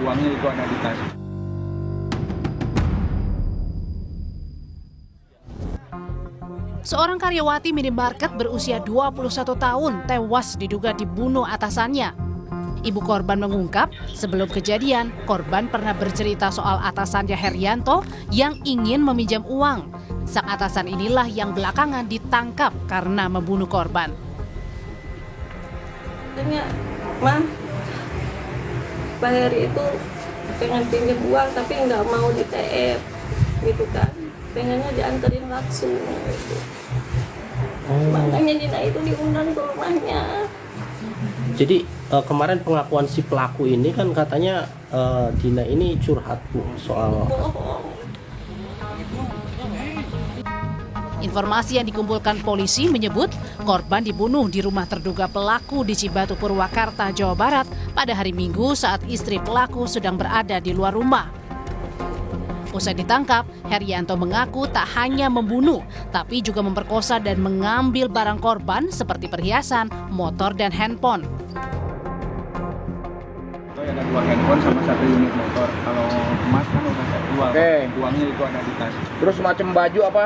uangnya itu ada di tas. Seorang karyawati minimarket berusia 21 tahun tewas diduga dibunuh atasannya. Ibu korban mengungkap, sebelum kejadian, korban pernah bercerita soal atasannya Herianto yang ingin meminjam uang. Sang atasan inilah yang belakangan ditangkap karena membunuh korban. Tanya, Mam, Pak Heri itu pengen pinjam uang tapi nggak mau di TF, gitu kan. Pengennya dianterin langsung gitu. Makanya Dina itu diundang ke rumahnya. Jadi kemarin pengakuan si pelaku ini kan katanya Dina ini curhat Bu soal Bohong. Informasi yang dikumpulkan polisi menyebut korban dibunuh di rumah terduga pelaku di Cibatu, Purwakarta, Jawa Barat pada hari Minggu saat istri pelaku sedang berada di luar rumah. Usai ditangkap, Herianto mengaku tak hanya membunuh, tapi juga memperkosa dan mengambil barang korban seperti perhiasan, motor, dan handphone. Ada 2 handphone sama 1 unit motor. Kalau emas kan udah saya jual. Oke. Uangnya itu ada di tas. Terus macam baju apa?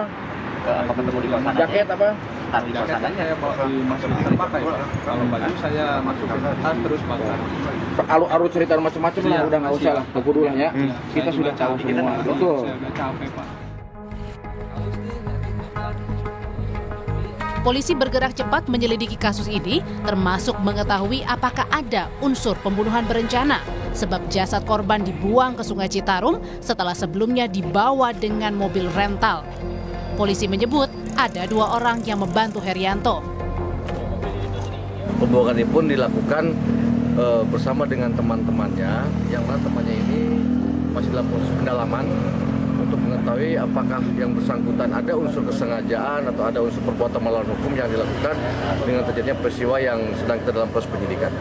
Apa ketemu di kosan Jaket apa? Taruh di kosan aja. Saya bawa dimasukin pakai. Kalau baju saya masukin ke tas terus pakai. Alu cerita macam-macam lah, udah nggak usah lah, tunggu dulu lah ya. Kita Saya sudah juga tahu capek. semua. Betul. Saya udah capek, Pak. Polisi bergerak cepat menyelidiki kasus ini, termasuk mengetahui apakah ada unsur pembunuhan berencana, sebab jasad korban dibuang ke Sungai Citarum setelah sebelumnya dibawa dengan mobil rental. Polisi menyebut ada 2 orang yang membantu Herianto. Pembuangan ini pun dilakukan bersama dengan teman-temannya, yang mana temannya ini masih dalam proses pendalaman untuk mengetahui apakah yang bersangkutan ada unsur kesengajaan atau ada unsur perbuatan melawan hukum yang dilakukan dengan terjadinya peristiwa yang sedang kita dalam proses penyidikan.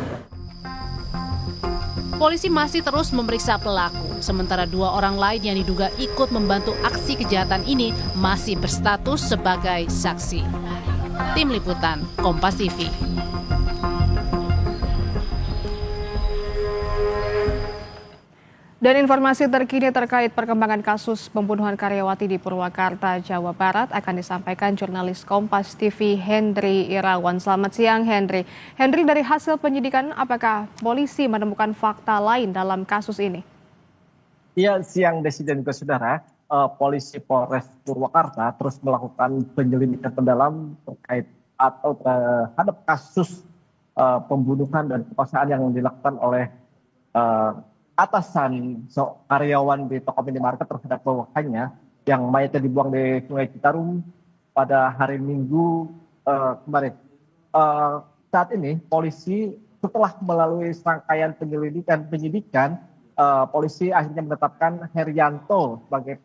Polisi masih terus memeriksa pelaku, sementara 2 orang lain yang diduga ikut membantu aksi kejahatan ini masih berstatus sebagai saksi. Tim Liputan, Kompas TV. Dan informasi terkini terkait perkembangan kasus pembunuhan karyawati di Purwakarta, Jawa Barat akan disampaikan jurnalis Kompas TV Hendry Irawan. Selamat siang Hendry. Hendry, dari hasil penyidikan apakah polisi menemukan fakta lain dalam kasus ini? Iya, siang Desi dan juga saudara. Polisi Polres Purwakarta terus melakukan penyelidikan mendalam terkait atau terhadap kasus pembunuhan dan perkosaan yang dilakukan oleh atasan karyawan di toko minimarket terhadap bawahannya yang mayatnya dibuang di Sungai Citarum pada hari Minggu kemarin. Saat ini polisi setelah melalui serangkaian penyidikan, polisi akhirnya menetapkan Herianto sebagai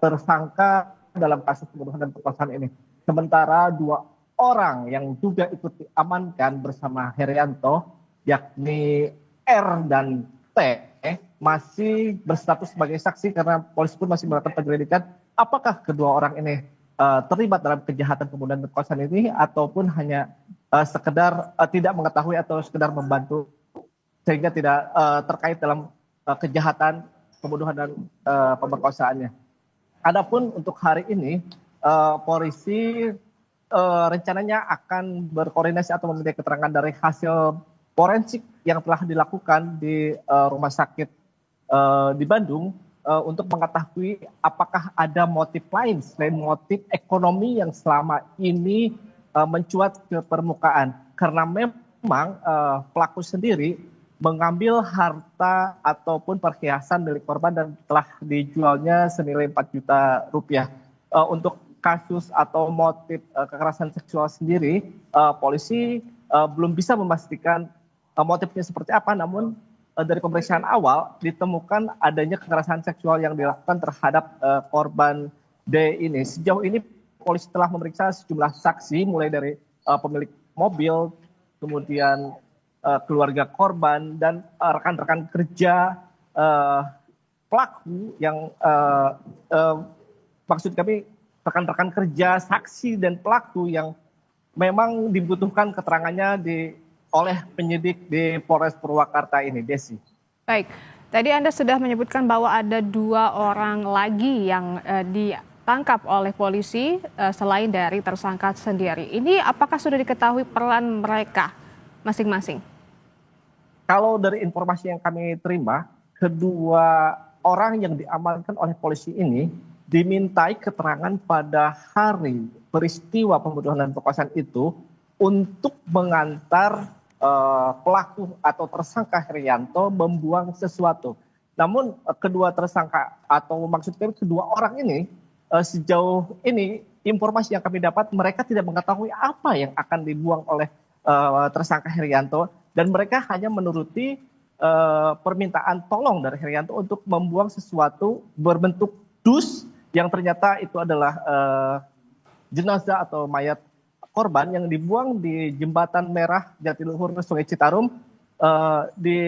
tersangka dalam kasus pembunuhan dan perkosaan ini. Sementara 2 orang yang juga ikut diamankan bersama Herianto, yakni R dan T, masih berstatus sebagai saksi karena polisi pun masih melakukan penyelidikan apakah kedua orang ini terlibat dalam kejahatan pembunuhan dan perkosaan ini ataupun hanya sekedar tidak mengetahui atau sekedar membantu sehingga tidak terkait dalam kejahatan pembunuhan dan pemerkosaannya. Adapun untuk hari ini polisi rencananya akan berkoordinasi atau meminta keterangan dari hasil forensik yang telah dilakukan di rumah sakit di Bandung untuk mengetahui apakah ada motif lain selain motif ekonomi yang selama ini mencuat ke permukaan. Karena memang pelaku sendiri mengambil harta ataupun perhiasan milik korban dan telah dijualnya senilai 4 juta rupiah. Untuk kasus atau motif kekerasan seksual sendiri, polisi belum bisa memastikan motifnya seperti apa, namun dari pemeriksaan awal ditemukan adanya kekerasan seksual yang dilakukan terhadap korban D ini. Sejauh ini polisi telah memeriksa sejumlah saksi mulai dari pemilik mobil, kemudian keluarga korban dan rekan-rekan kerja pelaku yang maksud kami rekan-rekan kerja saksi dan pelaku yang memang dibutuhkan keterangannya oleh penyidik di Polres Purwakarta ini, Desi. Baik, Tadi Anda sudah menyebutkan bahwa ada 2 orang lagi yang ditangkap oleh polisi selain dari tersangka sendiri. Ini apakah sudah diketahui peran mereka masing-masing? Kalau dari informasi yang kami terima, kedua orang yang diamankan oleh polisi ini dimintai keterangan pada hari peristiwa pembunuhan dan perkosaan itu untuk mengantar pelaku atau tersangka Herianto membuang sesuatu. Namun kedua tersangka atau maksudnya kedua orang ini sejauh ini informasi yang kami dapat mereka tidak mengetahui apa yang akan dibuang oleh tersangka Herianto dan mereka hanya menuruti permintaan tolong dari Herianto untuk membuang sesuatu berbentuk dus yang ternyata itu adalah jenazah atau mayat korban yang dibuang di Jembatan Merah Jatiluhur Sungai Citarum di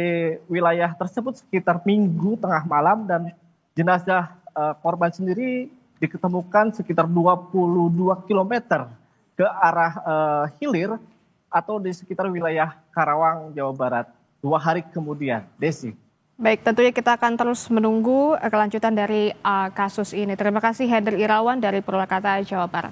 wilayah tersebut sekitar Minggu tengah malam dan jenazah korban sendiri diketemukan sekitar 22 km ke arah hilir atau di sekitar wilayah Karawang, Jawa Barat 2 hari kemudian. Desi. Baik, tentunya kita akan terus menunggu kelanjutan dari kasus ini. Terima kasih Hendri Irawan dari Purwakarta, Jawa Barat.